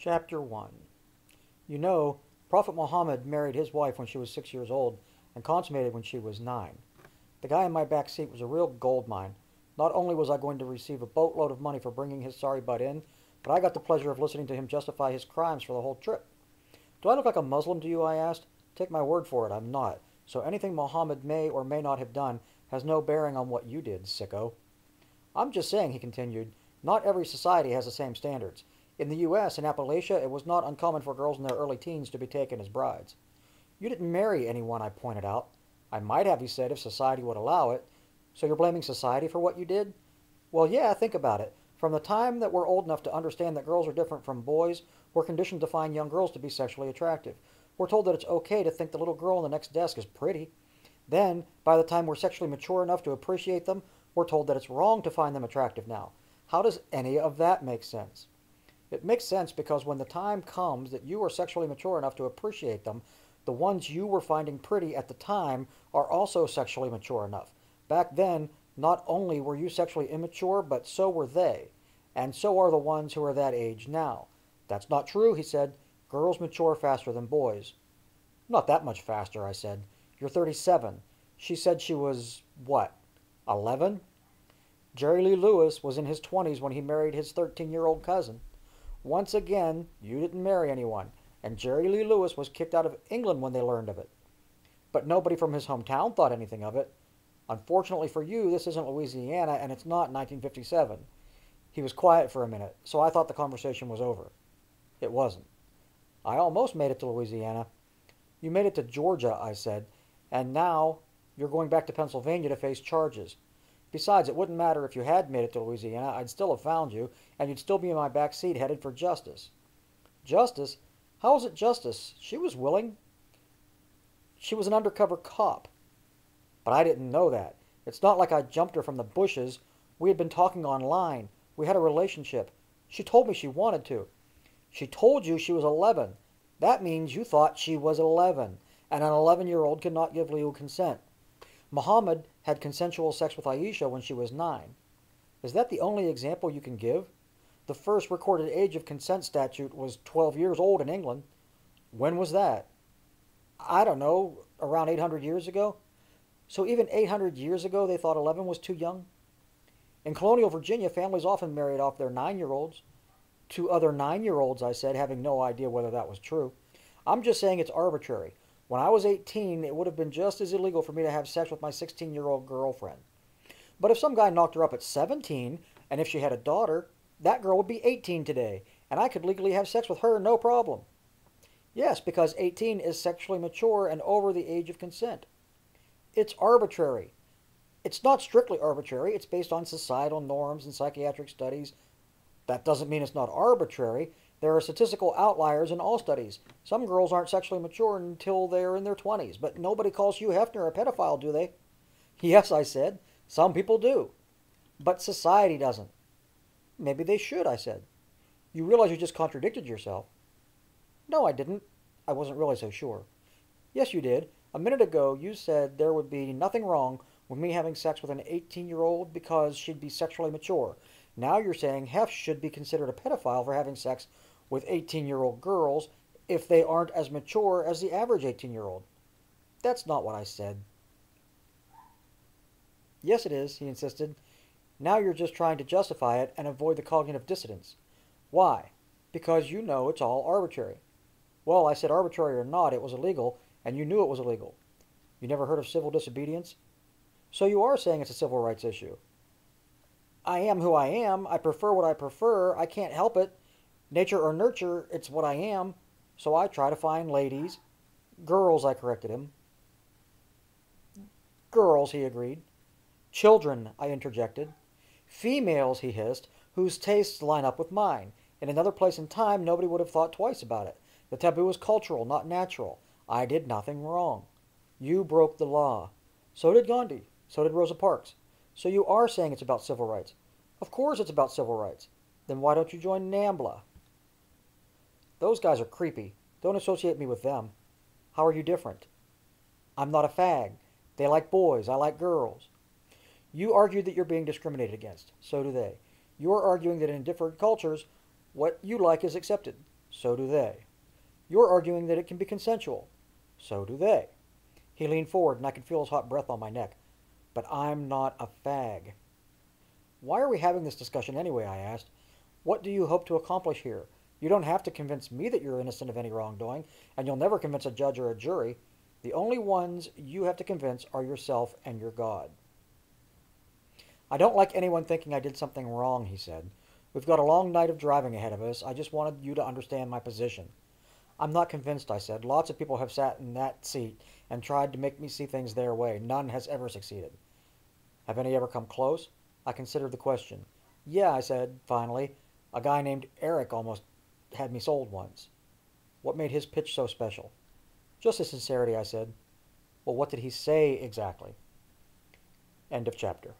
Chapter 1. You know, Prophet Muhammad married his wife when she was 6 years old and consummated when she was 9. The guy in my back seat was a real gold mine. Not only was I going to receive a boatload of money for bringing his sorry butt in, but I got the pleasure of listening to him justify his crimes for the whole trip. Do I look like a Muslim to you, I asked. Take my word for it, I'm not. So anything Muhammad may or may not have done has no bearing on what you did, sicko. I'm just saying, he continued, not every society has the same standards. In the U.S. and Appalachia, it was not uncommon for girls in their early teens to be taken as brides. You didn't marry anyone, I pointed out. I might have, he said, if society would allow it. So you're blaming society for what you did? Well, yeah, think about it. From the time that we're old enough to understand that girls are different from boys, we're conditioned to find young girls to be sexually attractive. We're told that it's okay to think the little girl on the next desk is pretty. Then, by the time we're sexually mature enough to appreciate them, we're told that it's wrong to find them attractive now. How does any of that make sense? It makes sense because when the time comes that you are sexually mature enough to appreciate them, the ones you were finding pretty at the time are also sexually mature enough. Back then, not only were you sexually immature, but so were they. And so are the ones who are that age now. That's not true, he said. Girls mature faster than boys. Not that much faster, I said. You're 37. She said she was, what, 11? Jerry Lee Lewis was in his 20s when he married his 13-year-old cousin. Once again, you didn't marry anyone, and Jerry Lee Lewis was kicked out of England when they learned of it. But nobody from his hometown thought anything of it. Unfortunately for you, this isn't Louisiana, and it's not 1957. He was quiet for a minute, so I thought the conversation was over. It wasn't. I almost made it to Louisiana. You made it to Georgia, I said, and now you're going back to Pennsylvania to face charges. Besides, it wouldn't matter if you had made it to Louisiana. I'd still have found you, and you'd still be in my back seat headed for justice. Justice? How was it justice? She was willing. She was an undercover cop. But I didn't know that. It's not like I jumped her from the bushes. We had been talking online. We had a relationship. She told me she wanted to. She told you she was 11. That means you thought she was 11, and an 11-year-old could not give legal consent. Muhammad had consensual sex with Aisha when she was 9. Is that the only example you can give? The first recorded age of consent statute was 12 years old in England. When was that? I don't know, around 800 years ago? So even 800 years ago they thought 11 was too young? In colonial Virginia, families often married off their 9-year-olds. To other 9-year-olds, I said, having no idea whether that was true. I'm just saying it's arbitrary. When I was 18, it would have been just as illegal for me to have sex with my 16-year-old girlfriend. But if some guy knocked her up at 17, and if she had a daughter, that girl would be 18 today, and I could legally have sex with her, no problem. Yes, because 18 is sexually mature and over the age of consent. It's arbitrary. It's not strictly arbitrary. It's based on societal norms and psychiatric studies. That doesn't mean it's not arbitrary. There are statistical outliers in all studies. Some girls aren't sexually mature until they're in their 20s, but nobody calls Hugh Hefner a pedophile, do they? Yes, I said. Some people do. But society doesn't. Maybe they should, I said. You realize you just contradicted yourself. No, I didn't. I wasn't really so sure. Yes, you did. A minute ago, you said there would be nothing wrong with me having sex with an 18-year-old because she'd be sexually mature. Now you're saying Hef should be considered a pedophile for having sex with 18-year-old girls if they aren't as mature as the average 18-year-old. That's not what I said. Yes, it is, he insisted. Now you're just trying to justify it and avoid the cognitive dissonance. Why? Because you know it's all arbitrary. Well, I said arbitrary or not, it was illegal, and you knew it was illegal. You never heard of civil disobedience? So you are saying it's a civil rights issue. I am who I am. I prefer what I prefer. I can't help it. Nature or nurture, it's what I am. So I try to find ladies. Girls, I corrected him. Girls, he agreed. Children, I interjected. Females, he hissed, whose tastes line up with mine. In another place and time, nobody would have thought twice about it. The taboo is cultural, not natural. I did nothing wrong. You broke the law. So did Gandhi. So did Rosa Parks. So you are saying it's about civil rights. Of course it's about civil rights. Then why don't you join NAMBLA? Those guys are creepy. Don't associate me with them. How are you different? I'm not a fag. They like boys. I like girls. You argue that you're being discriminated against. So do they. You're arguing that in different cultures, what you like is accepted. So do they. You're arguing that it can be consensual. So do they. He leaned forward, and I could feel his hot breath on my neck. But I'm not a fag. Why are we having this discussion anyway? I asked. What do you hope to accomplish here? You don't have to convince me that you're innocent of any wrongdoing, and you'll never convince a judge or a jury. The only ones you have to convince are yourself and your God. I don't like anyone thinking I did something wrong, he said. We've got a long night of driving ahead of us. I just wanted you to understand my position. I'm not convinced, I said. Lots of people have sat in that seat and tried to make me see things their way. None has ever succeeded. Have any ever come close? I considered the question. Yeah, I said, finally. A guy named Eric almost had me sold once. What made his pitch so special? Just his sincerity, I said. Well, what did he say exactly? End of chapter.